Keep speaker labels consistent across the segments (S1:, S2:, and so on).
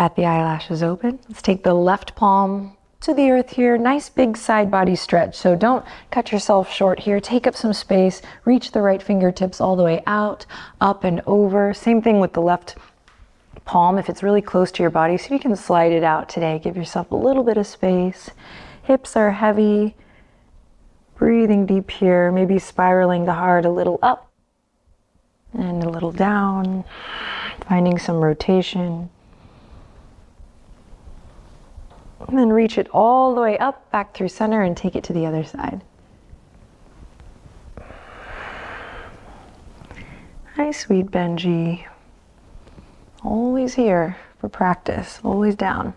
S1: Bat the eyelashes open. Let's take the left palm to the earth here. Nice big side body stretch. So don't cut yourself short here. Take up some space. Reach the right fingertips all the way out, up and over. Same thing with the left palm if it's really close to your body. So you can slide it out today. Give yourself a little bit of space. Hips are heavy. Breathing deep here. Maybe spiraling the heart a little up and a little down. Finding some rotation. And then reach it all the way up, back through center, and take it to the other side. Hi, sweet Benji. Always here for practice, always down.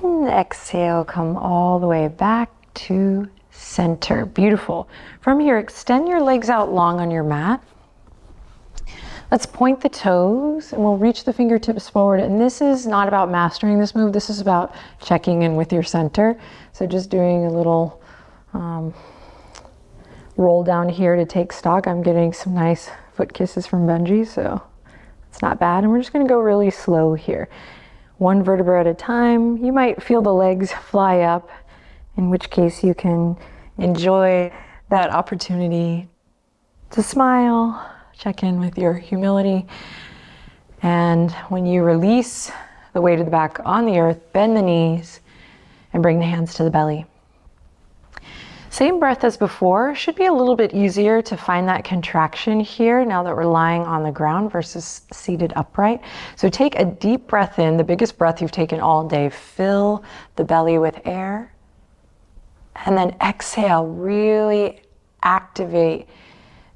S1: And exhale, come all the way back to center. Beautiful. From here, extend your legs out long on your mat. Let's point the toes and we'll reach the fingertips forward. And this is not about mastering this move. This is about checking in with your center. So just doing a little roll down here to take stock. I'm getting some nice foot kisses from Benji, so it's not bad. And we're just gonna go really slow here. One vertebra at a time. You might feel the legs fly up, in which case you can enjoy that opportunity to smile. Check in with your humility. And when you release the weight of the back on the earth, bend the knees and bring the hands to the belly. Same breath as before. Should be a little bit easier to find that contraction here now that we're lying on the ground versus seated upright. So take a deep breath in, the biggest breath you've taken all day. Fill the belly with air. And then exhale, really activate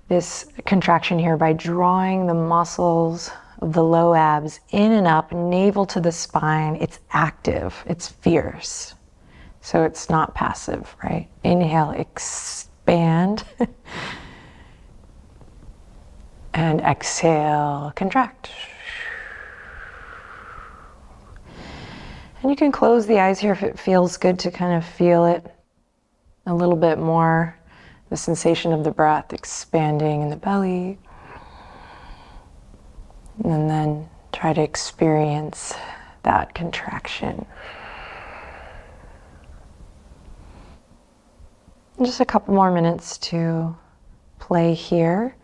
S1: this contraction here by drawing the muscles of the low abs in and up, navel to the spine. It's active, it's fierce. So it's not passive, right? Inhale, expand. And exhale, contract. And you can close the eyes here if it feels good to kind of feel it a little bit more. The sensation of the breath expanding in the belly. And then try to experience that contraction. Just a couple more minutes to play here.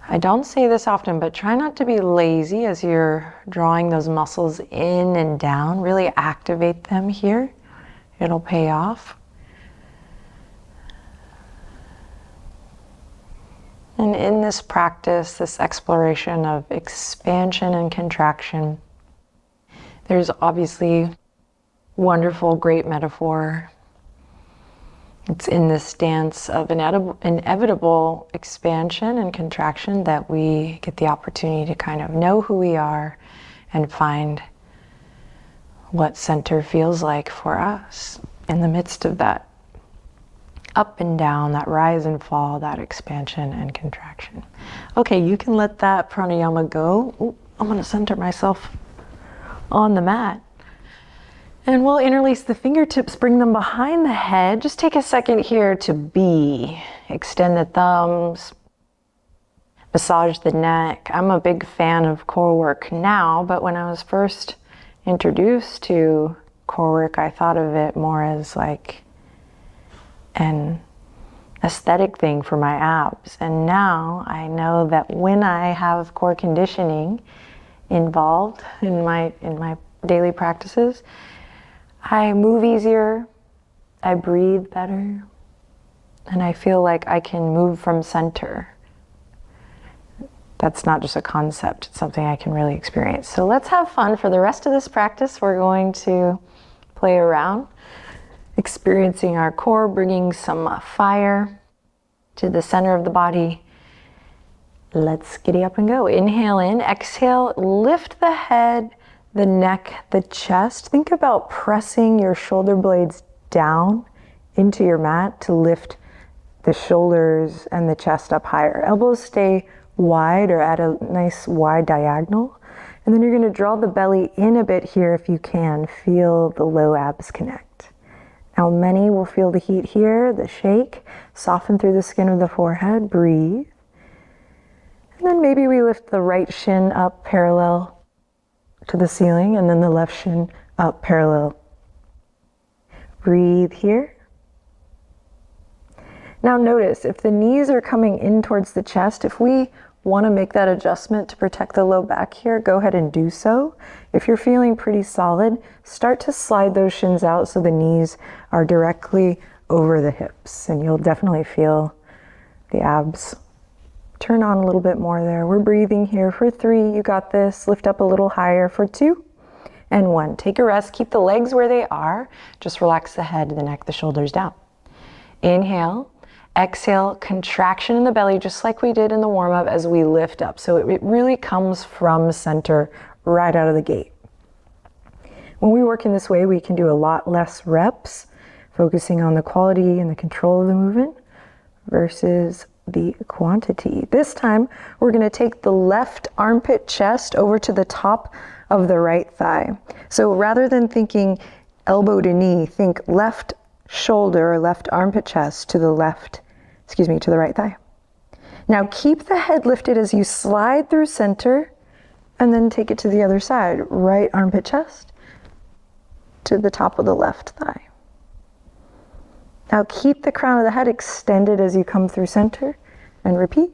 S1: I don't say this often, but try not to be lazy as you're drawing those muscles in and down. Really activate them here. It'll pay off. And in this practice, this exploration of expansion and contraction, there's obviously wonderful, great metaphor. It's in this dance of inevitable expansion and contraction that we get the opportunity to kind of know who we are and find what center feels like for us in the midst of that up and down, that rise and fall, that expansion and contraction. Okay, you can let that pranayama go. Ooh, I'm gonna center myself on the mat. And we'll interlace the fingertips, bring them behind the head. Just take a second here to be. Extend the thumbs, massage the neck. I'm a big fan of core work now, but when I was first introduced to core work, I thought of it more as like an aesthetic thing for my abs. And now I know that when I have core conditioning involved in my daily practices, I move easier, I breathe better, and I feel like I can move from center. That's not just a concept, it's something I can really experience. So let's have fun. For the rest of this practice, we're going to play around, experiencing our core, bringing some fire to the center of the body. Let's giddy up and go. Inhale in, exhale, lift the head, the neck, the chest. Think about pressing your shoulder blades down into your mat to lift the shoulders and the chest up higher. Elbows stay wide or at a nice wide diagonal. And then you're gonna draw the belly in a bit here if you can. Feel the low abs connect. Now many will feel the heat here, the shake, soften through the skin of the forehead, breathe. And then maybe we lift the right shin up parallel to the ceiling and then the left shin up parallel. Breathe here. Now notice if the knees are coming in towards the chest, if we want to make that adjustment to protect the low back here, go ahead and do so. If you're feeling pretty solid, start to slide those shins out so the knees are directly over the hips, and you'll definitely feel the abs turn on a little bit more there. We're breathing here for 3. You got this. Lift up a little higher for 2 and 1. Take a rest. Keep the legs where they are. Just relax the head, the neck, the shoulders down. Inhale. Exhale, contraction in the belly, just like we did in the warm-up as we lift up. So it really comes from center right out of the gate. When we work in this way, we can do a lot less reps, focusing on the quality and the control of the movement versus the quantity. This time, we're gonna take the left armpit chest over to the top of the right thigh. So rather than thinking elbow to knee, think left shoulder or left armpit chest to the right thigh. Now keep the head lifted as you slide through center and then take it to the other side. Right armpit chest to the top of the left thigh. Now keep the crown of the head extended as you come through center and repeat.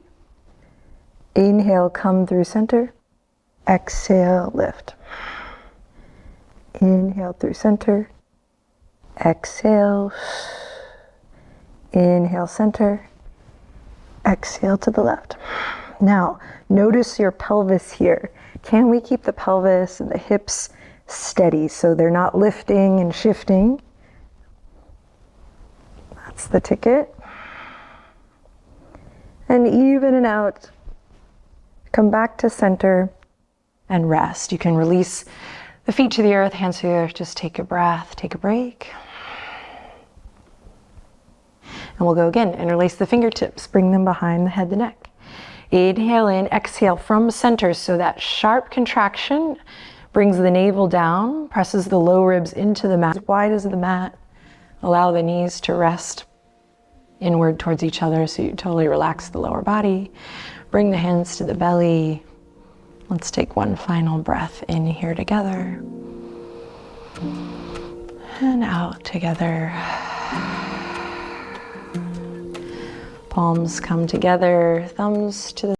S1: Inhale, come through center. Exhale, lift. Inhale through center. Exhale. Inhale, center. Exhale to the left. Now, notice your pelvis here. Can we keep the pelvis and the hips steady so they're not lifting and shifting? That's the ticket. And even and out. Come back to center and rest. You can release the feet to the earth, hands to the earth. Just take a breath, take a break. And we'll go again. Interlace the fingertips, bring them behind the head, the neck. Inhale in, exhale from center. So that sharp contraction brings the navel down, presses the low ribs into the mat, as wide as the mat. Allow the knees to rest inward towards each other so you totally relax the lower body. Bring the hands to the belly. Let's take one final breath in here together. And out together. Palms come together, thumbs to the